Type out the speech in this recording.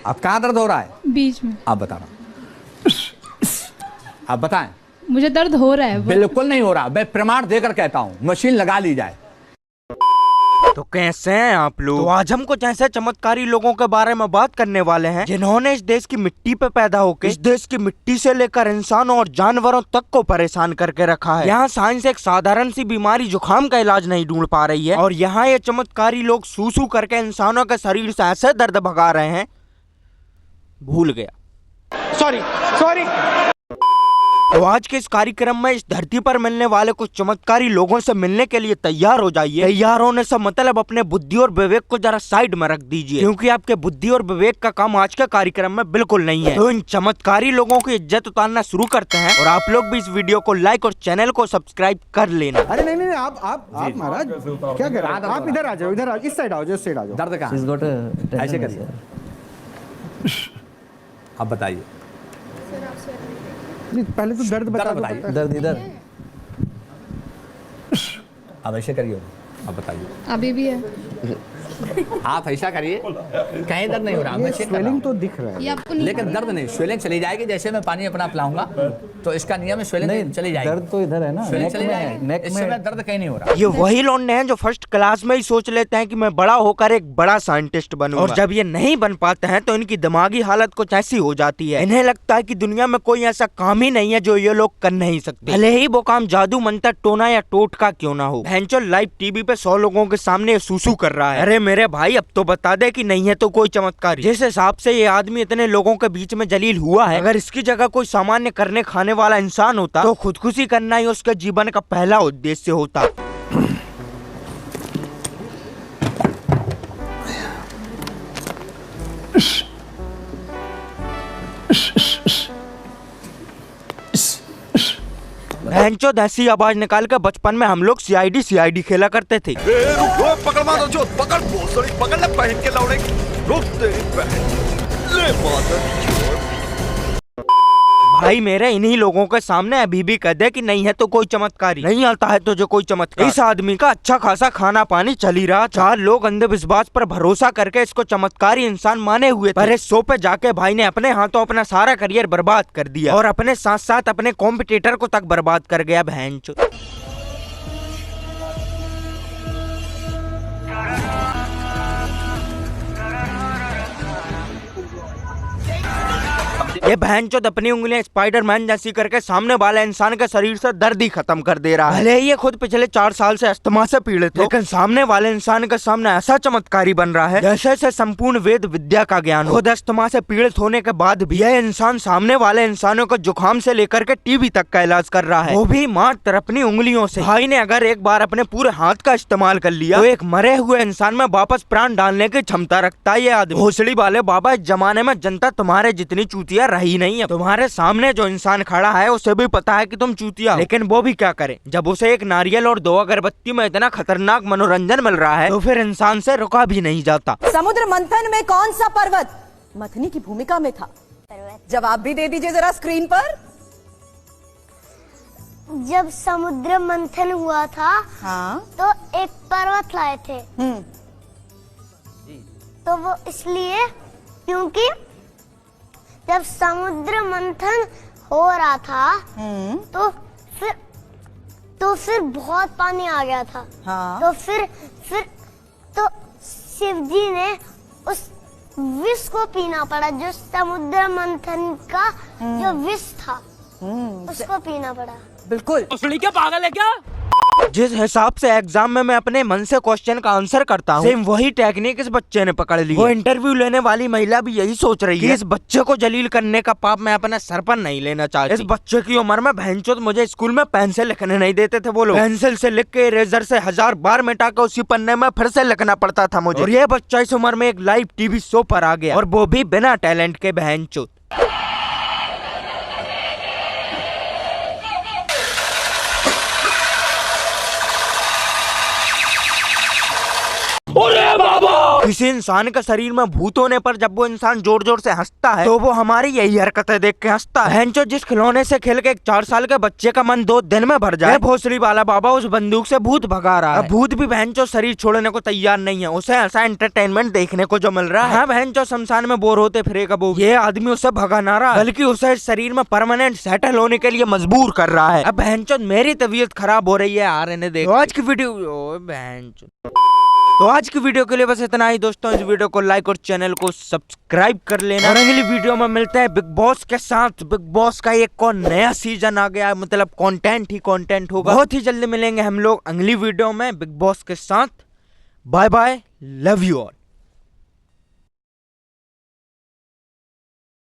अब कहाँ दर्द हो रहा है? बीच में। आप बताना, आप बताएं। मुझे दर्द हो रहा है। बिल्कुल नहीं हो रहा, मैं प्रमाण देकर कहता हूँ, मशीन लगा ली जाए। तो कैसे हैं आप लोग? तो आज हम कुछ ऐसे चमत्कारी लोगों के बारे में बात करने वाले हैं जिन्होंने इस देश की मिट्टी पे पैदा होकर इस देश की मिट्टी से लेकर इंसानों और जानवरों तक को परेशान करके रखा है। यहाँ साइंस एक साधारण सी बीमारी जुकाम का इलाज नहीं ढूंढ पा रही है, और यहाँ ये चमत्कारी लोग सूसू करके इंसानों के शरीर से ऐसे दर्द भगा रहे हैं। भूल गया, सॉरी। तो आज के इस कार्यक्रम में इस धरती पर मिलने वाले कुछ चमत्कारी लोगों से मिलने के लिए तैयार हो जाइए। तैयार होने से मतलब अपने बुद्धि और विवेक को जरा साइड में रख दीजिए, क्योंकि आपके बुद्धि और विवेक का काम आज के कार्यक्रम में बिल्कुल नहीं है। तो इन चमत्कारी लोगों की इज्जत उतारना शुरू करते हैं, और आप लोग भी इस वीडियो को लाइक और चैनल को सब्सक्राइब कर लेना। अरे नहीं, आप महाराज क्या कर रहे हैं? आप इधर आ जाओ, इधर इस साइड आओ, इस साइड आ जाओ। दर्द कहाँ? ऐसे करिए, आप बताइए। पहले तो दर्द बताइए। दर्द इधर, अब ऐसे करिए, अब बताइए। अभी भी है। आप ऐसा करिए, कहीं दर्द नहीं हो रहा, मैं चेक कर रहा स्वेलिंग हूं। तो दिख रहा है, ये आपको नहीं लेकिन दर्द नहीं, स्वेलिंग चली जाएगी। जैसे मैं पानी अपना पिलाऊंगा तो इसका नियम है, स्वेलिंग चली जाएगी। दर्द तो इधर है ना, स्वेलिंग नेक चली में जाएगी, नेक इस में। समय दर्द कहीं नहीं हो रहा। ये वही लौंडे हैं जो फर्स्ट क्लास में ही सोच लेते हैं कि मैं बड़ा होकर एक बड़ा साइंटिस्ट बनूंगा, और जब ये नहीं बन पाते हैं तो इनकी दिमागी हालत कुछ ऐसी हो जाती है, इन्हें लगता है कि दुनिया में कोई ऐसा काम ही नहीं है जो ये लोग कर नहीं सकते, भले ही वो काम जादू मंत्र टोना या टोटका क्यों ना हो। भैंचो लाइव टीवी पे 100 लोगों के सामने ये सूसू कर रहा है। अरे मेरे भाई, अब तो बता दे कि नहीं है तो कोई चमत्कारी। जिस हिसाब से ये आदमी इतने लोगों के बीच में जलील हुआ है, अगर इसकी जगह कोई सामान्य करने खाने वाला इंसान होता तो खुदकुशी करना ही उसके जीवन का पहला उद्देश्य होता। भैंचो ऐसी आवाज निकाल कर बचपन में हम लोग सीआईडी खेला करते थे। पकड़ मारो जो पकड़ भोसड़ी पकड़ ले पहन के लौड़े रुक तेरी बहन ले मादर। भाई मेरे इन्हीं लोगों के सामने अभी भी कह दे कि नहीं है तो कोई चमत्कारी, नहीं आता है तो जो कोई चमत्कार। इस आदमी का अच्छा खासा खाना पानी चल ही रहा, 4 लोग अंधविश्वास पर भरोसा करके इसको चमत्कारी इंसान माने हुए थे। पर इस शो पे जाके भाई ने अपने हाथों अपना सारा करियर बर्बाद कर दिया, और अपने साथ साथ अपने कॉम्पिटिटर को तक बर्बाद कर गया भैंचो। ये भैंचोद अपनी उंगलियां स्पाइडरमैन जैसी करके सामने वाले इंसान के शरीर से दर्द ही खत्म कर दे रहा है। भले ही ये खुद पिछले 4 साल से अस्थमा से पीड़ित है, लेकिन सामने वाले इंसान के सामने ऐसा चमत्कारी बन रहा है जैसे से संपूर्ण वेद विद्या का ज्ञान हो। खुद अस्थमा से पीड़ित होने के बाद भी यह इंसान सामने वाले इंसानों को जुकाम से लेकर के टीबी तक का इलाज कर रहा है, वो भी मात्र अपनी उंगलियों से। भाई ने अगर एक बार अपने पूरे हाथ का इस्तेमाल कर लिया तो एक मरे हुए इंसान में वापस प्राण डालने की क्षमता रखता है ये आदमी। भोसड़ी वाले बाबा, इस जमाने में जनता तुम्हारे जितनी चूतिया रही नहीं है। तुम्हारे सामने जो इंसान खड़ा है उसे भी पता है कि तुम चूतिया हो, लेकिन वो भी क्या करे, जब उसे एक नारियल और 2 अगरबत्ती में इतना खतरनाक मनोरंजन मिल रहा है तो फिर इंसान से रुका भी नहीं जाता। समुद्र मंथन में कौन सा पर्वत मथनी की भूमिका में था? जवाब भी दे दीजिए जरा स्क्रीन पर। जब समुद्र मंथन हुआ था, हाँ, तो एक पर्वत लाए थे। तो वो इसलिए क्योंकि जब समुद्र मंथन हो रहा था तो फिर बहुत पानी आ गया था। हाँ। तो फिर शिव जी ने उस विष को पीना पड़ा, जो समुद्र मंथन का जो विष था उसको पीना पड़ा। बिल्कुल। क्या पागल है क्या? जिस हिसाब से एग्जाम में मैं अपने मन से क्वेश्चन का आंसर करता हूँ, सेम वही टेक्निक इस बच्चे ने पकड़ ली। वो इंटरव्यू लेने वाली महिला भी यही सोच रही है, इस बच्चे को जलील करने का पाप मैं अपने सर पर नहीं लेना चाहती। इस बच्चे की उम्र में भैंचोद मुझे स्कूल में पेन से लिखने नहीं देते थे वो लोग, पेंसिल से लिख के इरेजर से 1000 बार मिटा के उसी पन्ने में फिर से लिखना पड़ता था मुझे। और ये बच्चा इस उम्र में एक लाइव टीवी शो पर आ गया, और वो भी बिना टैलेंट के भैंचोद। किसी इंसान के शरीर में भूत होने पर जब वो इंसान जोर जोर से हंसता है तो वो हमारी यही हरकतें देख के हंसता है। भैंचो जिस खिलौने से खेल के एक 4 साल के बच्चे का मन 2 दिन में भर जाए, भोसड़ी वाला बाबा उस बंदूक से भूत भगा रहा है। भूत भी भैंचो शरीर छोड़ने को तैयार नहीं है, उसे ऐसा एंटरटेनमेंट देखने को जो मिल रहा है। भैंचो शमशान में बोर होते फिरेगा वो, ये आदमी उसे भगा ना रहा बल्कि उसे इस शरीर में परमानेंट सेटल होने के लिए मजबूर कर रहा है। अब भैंचो मेरी तबीयत खराब हो रही है यार, इन्हें देख। आज की वीडियो तो आज की वीडियो के लिए बस इतना ही दोस्तों। इस वीडियो को लाइक और चैनल को सब्सक्राइब कर लेना और अगली वीडियो में मिलते हैं बिग बॉस के साथ। बिग बॉस का एक और नया सीजन आ गया है, मतलब कंटेंट ही कंटेंट होगा। बहुत ही जल्दी मिलेंगे हम लोग अगली वीडियो में बिग बॉस के साथ। Bye bye, love you all.